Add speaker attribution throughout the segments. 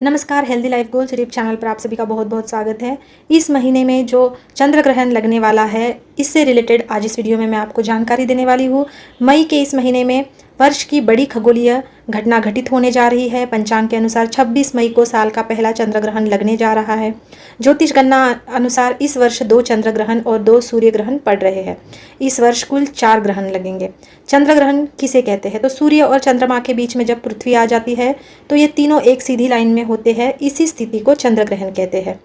Speaker 1: नमस्कार, healthy life goals YouTube channel पर आप सभी का बहुत बहुत स्वागत है। इस महीने में जो चंद्र ग्रहण लगने वाला है, इससे रिलेटेड आज इस वीडियो में मैं आपको जानकारी देने वाली हूँ। मई के इस महीने में वर्ष की बड़ी खगोलीय घटना घटित होने जा रही है। पंचांग के अनुसार 26 मई को साल का पहला चंद्र ग्रहण लगने जा रहा है। ज्योतिष गणना अनुसार इस वर्ष 2 चंद्र ग्रहण और 2 सूर्य ग्रहण पड़ रहे हैं। इस वर्ष कुल 4 ग्रहण लगेंगे। चंद्र ग्रहण किसे कहते हैं? तो सूर्य और चंद्रमा के बीच में जब पृथ्वी आ जाती है तो ये तीनों एक सीधी लाइन में होते हैं। इसी स्थिति को चंद्र ग्रहण कहते हैं।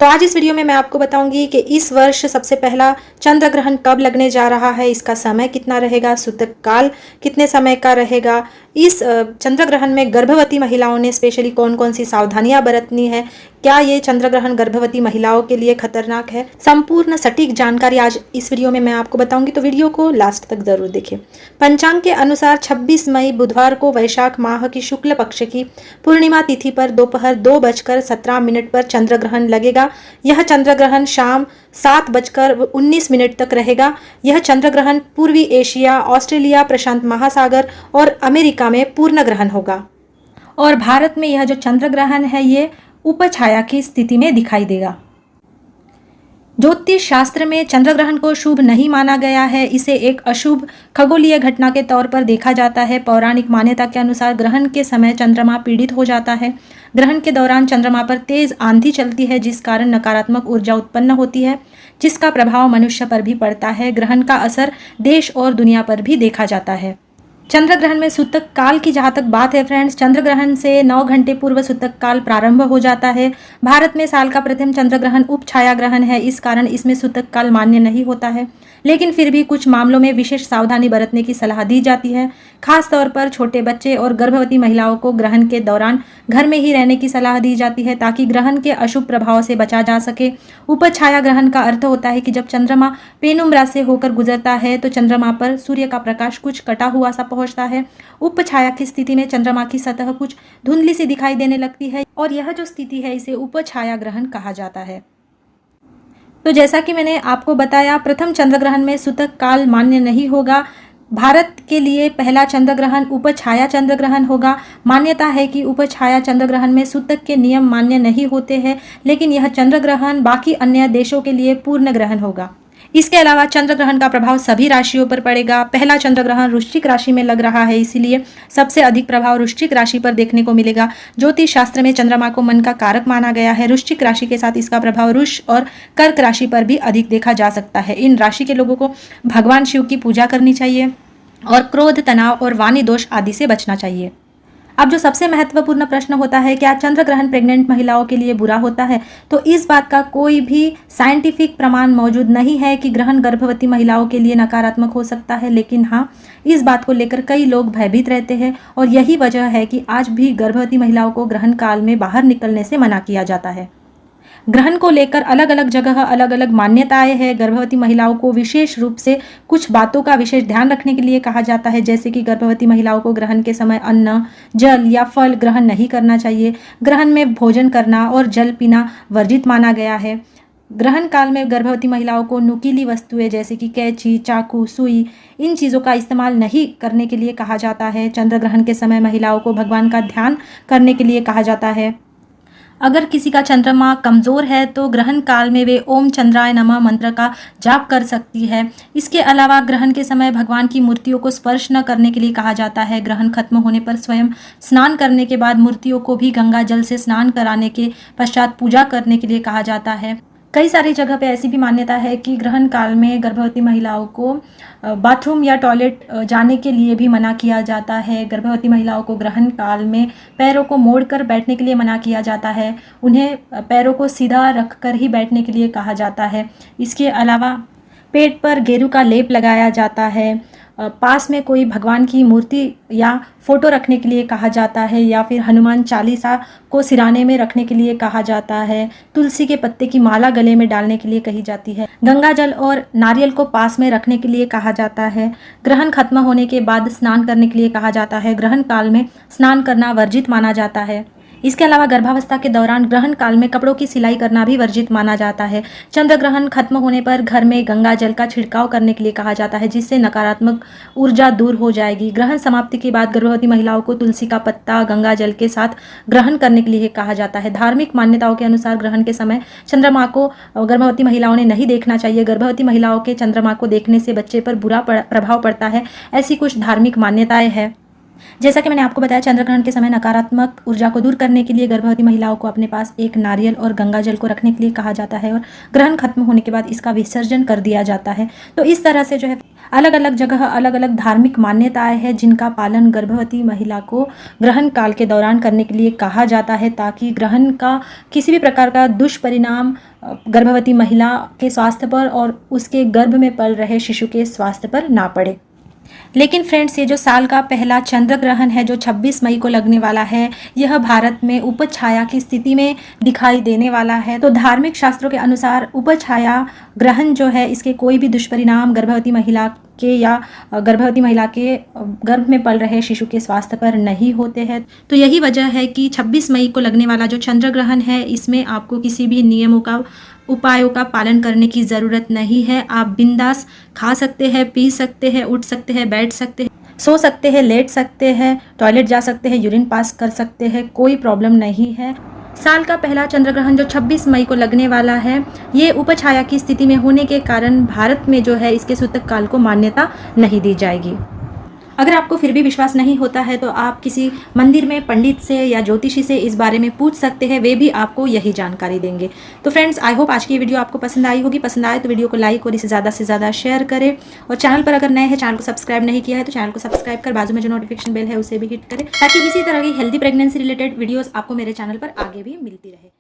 Speaker 1: तो आज इस वीडियो में मैं आपको बताऊंगी कि इस वर्ष सबसे पहला चंद्र ग्रहण कब लगने जा रहा है, इसका समय कितना रहेगा, सूतक काल कितने समय का रहेगा, इस चंद्र ग्रहण में गर्भवती महिलाओं ने स्पेशली कौन कौन सी सावधानियां बरतनी है, क्या ये चंद्र ग्रहण गर्भवती महिलाओं के लिए खतरनाक है। संपूर्ण सटीक जानकारी आज इस वीडियो में मैं आपको बताऊंगी, तो वीडियो को लास्ट तक जरूर देखें। पंचांग के अनुसार 26 मई बुधवार को वैशाख माह की शुक्ल पक्ष की पूर्णिमा तिथि पर दोपहर 2:17 पर चंद्र ग्रहण लगेगा। यह चंद्र ग्रहण शाम 7:19 तक रहेगा। यह चंद्र ग्रहण पूर्वी एशिया, ऑस्ट्रेलिया, प्रशांत महासागर और अमेरिका में पूर्ण ग्रहण होगा। और भारत में यह जो चंद्र ग्रहण है ये उपछाया की स्थिति में दिखाई देगा। ज्योतिष शास्त्र में चंद्र ग्रहण को शुभ नहीं माना गया है, इसे एक अशुभ खगोलीय घटना के तौर पर देखा जाता है। पौराणिक मान्यता के अनुसार ग्रहण के समय चंद्रमा पीड़ित हो जाता है। ग्रहण के दौरान चंद्रमा पर तेज आंधी चलती है, जिस कारण नकारात्मक ऊर्जा उत्पन्न होती है, जिसका प्रभाव मनुष्य पर भी पड़ता है। ग्रहण का असर देश और दुनिया पर भी देखा जाता है। चंद्र ग्रहण में सूतक काल की जहाँ तक बात है फ्रेंड्स, चंद्र ग्रहण से 9 घंटे पूर्व सूतक काल प्रारंभ हो जाता है। भारत में साल का प्रथम चंद्र ग्रहण उपछाया ग्रहण है, इस कारण इसमें सूतक काल मान्य नहीं होता है, लेकिन फिर भी कुछ मामलों में विशेष सावधानी बरतने की सलाह दी जाती है। खास तौर पर छोटे बच्चे और गर्भवती महिलाओं को ग्रहण के दौरान घर में ही रहने की सलाह दी जाती है, ताकि ग्रहण के अशुभ प्रभाव से बचा जा सके। उपछाया ग्रहण का अर्थ होता है कि जब चंद्रमा पेनुम्रा से होकर गुजरता है तो चंद्रमा पर सूर्य का प्रकाश कुछ कटा हुआ सा पहुंचता है। उपछाया की स्थिति में चंद्रमा की सतह कुछ धुंधली सी दिखाई देने लगती है, और यह जो स्थिति है इसे उपछाया ग्रहण कहा जाता है। तो जैसा कि मैंने आपको बताया, प्रथम चंद्र ग्रहण में सूतक काल मान्य नहीं होगा। भारत के लिए पहला चंद्र ग्रहण उपछाया चंद्र ग्रहण होगा। मान्यता है कि उपछाया चंद्र ग्रहण में सूतक के नियम मान्य नहीं होते हैं, लेकिन यह चंद्र ग्रहण बाकी अन्य देशों के लिए पूर्ण ग्रहण होगा। इसके अलावा चंद्र ग्रहण का प्रभाव सभी राशियों पर पड़ेगा। पहला चंद्र ग्रहण वृश्चिक राशि में लग रहा है, इसीलिए सबसे अधिक प्रभाव वृश्चिक राशि पर देखने को मिलेगा। ज्योतिष शास्त्र में चंद्रमा को मन का कारक माना गया है। वृश्चिक राशि के साथ इसका प्रभाव वृष और कर्क राशि पर भी अधिक देखा जा सकता है। इन राशि के लोगों को भगवान शिव की पूजा करनी चाहिए और क्रोध, तनाव और वाणी दोष आदि से बचना चाहिए। अब जो सबसे महत्वपूर्ण प्रश्न होता है, क्या चंद्र ग्रहण प्रेग्नेंट महिलाओं के लिए बुरा होता है? तो इस बात का कोई भी साइंटिफिक प्रमाण मौजूद नहीं है कि ग्रहण गर्भवती महिलाओं के लिए नकारात्मक हो सकता है, लेकिन हाँ, इस बात को लेकर कई लोग भयभीत रहते हैं, और यही वजह है कि आज भी गर्भवती महिलाओं को ग्रहण काल में बाहर निकलने से मना किया जाता है। ग्रहण को लेकर अलग अलग जगह अलग अलग मान्यताएं हैं। गर्भवती महिलाओं को विशेष रूप से कुछ बातों का विशेष ध्यान रखने के लिए कहा जाता है, जैसे कि गर्भवती महिलाओं को ग्रहण के समय अन्न, जल या फल ग्रहण नहीं करना चाहिए। ग्रहण में भोजन करना और जल पीना वर्जित माना गया है। ग्रहण काल में गर्भवती महिलाओं को नुकीली वस्तुएं जैसे कि कैंची, चाकू, सुई, इन चीज़ों का इस्तेमाल नहीं करने के लिए कहा जाता है। चंद्र ग्रहण के समय महिलाओं को भगवान का ध्यान करने के लिए कहा जाता है। अगर किसी का चंद्रमा कमज़ोर है तो ग्रहण काल में वे ओम चंद्राय नमः मंत्र का जाप कर सकती है। इसके अलावा ग्रहण के समय भगवान की मूर्तियों को स्पर्श न करने के लिए कहा जाता है। ग्रहण खत्म होने पर स्वयं स्नान करने के बाद मूर्तियों को भी गंगा जल से स्नान कराने के पश्चात पूजा करने के लिए कहा जाता है। कई सारी जगह पे ऐसी भी मान्यता है कि ग्रहण काल में गर्भवती महिलाओं को बाथरूम या टॉयलेट जाने के लिए भी मना किया जाता है। गर्भवती महिलाओं को ग्रहण काल में पैरों को मोड़कर बैठने के लिए मना किया जाता है। उन्हें पैरों को सीधा रखकर ही बैठने के लिए कहा जाता है। इसके अलावा पेट पर गेरू का लेप लगाया जाता है। पास में कोई भगवान की मूर्ति या फोटो रखने के लिए कहा जाता है, या फिर हनुमान चालीसा को सिराने में रखने के लिए कहा जाता है। तुलसी के पत्ते की माला गले में डालने के लिए कही जाती है। गंगा जल और नारियल को पास में रखने के लिए कहा जाता है। ग्रहण खत्म होने के बाद स्नान करने के लिए कहा जाता है। ग्रहण काल में स्नान करना वर्जित माना जाता है। इसके अलावा गर्भावस्था के दौरान ग्रहण काल में कपड़ों की सिलाई करना भी वर्जित माना जाता है। चंद्र ग्रहण खत्म होने पर घर में गंगा जल का छिड़काव करने के लिए कहा जाता है, जिससे नकारात्मक ऊर्जा दूर हो जाएगी। ग्रहण समाप्ति के बाद गर्भवती महिलाओं को तुलसी का पत्ता गंगा जल के साथ ग्रहण करने के लिए कहा जाता है। धार्मिक मान्यताओं के अनुसार ग्रहण के समय चंद्रमा को गर्भवती महिलाओं ने नहीं देखना चाहिए। गर्भवती महिलाओं के चंद्रमा को देखने से बच्चे पर बुरा प्रभाव पड़ता है, ऐसी कुछ धार्मिक मान्यताएं हैं। जैसा कि मैंने आपको बताया, चंद्र ग्रहण के समय नकारात्मक ऊर्जा को दूर करने के लिए गर्भवती महिलाओं को अपने पास एक नारियल और गंगा जल को रखने के लिए कहा जाता है और ग्रहण खत्म होने के बाद इसका विसर्जन कर दिया जाता है। तो इस तरह से जो है अलग अलग जगह अलग अलग धार्मिक मान्यताएं हैं जिनका पालन गर्भवती महिला को ग्रहण काल के दौरान करने के लिए कहा जाता है, ताकि ग्रहण का किसी भी प्रकार का दुष्परिणाम गर्भवती महिला के स्वास्थ्य पर और उसके गर्भ में पल रहे शिशु के स्वास्थ्य पर ना पड़े। लेकिन फ्रेंड्स, ये जो साल का पहला चंद्र ग्रहण है जो 26 मई को लगने वाला है, यह भारत में उपछाया की स्थिति में दिखाई देने वाला है। तो धार्मिक शास्त्रों के अनुसार उपछाया ग्रहण जो है, इसके कोई भी दुष्परिणाम गर्भवती महिला के या गर्भवती महिला के गर्भ में पल रहे शिशु के स्वास्थ्य पर नहीं होते हैं। तो यही वजह है कि 26 मई को लगने वाला जो चंद्र ग्रहण है, इसमें आपको किसी भी नियमों का उपायों का पालन करने की ज़रूरत नहीं है। आप बिंदास खा सकते हैं, पी सकते हैं, उठ सकते हैं, बैठ सकते हैं, सो सकते हैं, लेट सकते हैं, टॉयलेट जा सकते हैं, यूरिन पास कर सकते हैं, कोई प्रॉब्लम नहीं है। साल का पहला चंद्र ग्रहण जो 26 मई को लगने वाला है, ये उपछाया की स्थिति में होने के कारण भारत में जो है इसके सूतक काल को मान्यता नहीं दी जाएगी। अगर आपको फिर भी विश्वास नहीं होता है तो आप किसी मंदिर में पंडित से या ज्योतिषी से इस बारे में पूछ सकते हैं, वे भी आपको यही जानकारी देंगे। तो फ्रेंड्स, आई होप आज की वीडियो आपको पसंद आई होगी। पसंद आए तो वीडियो को लाइक और इसे ज़्यादा से ज़्यादा शेयर करें, और चैनल पर अगर नए हैं, चैनल को सब्सक्राइब नहीं किया है तो चैनल को सब्सक्राइब कर बाजू में जो नोटिफिकेशन बेल है उसे भी हिट करें, ताकि इसी तरह की हेल्दी प्रेगनेंसी रिलेटेड वीडियोज़ आपको मेरे चैनल पर आगे भी मिलती रहे।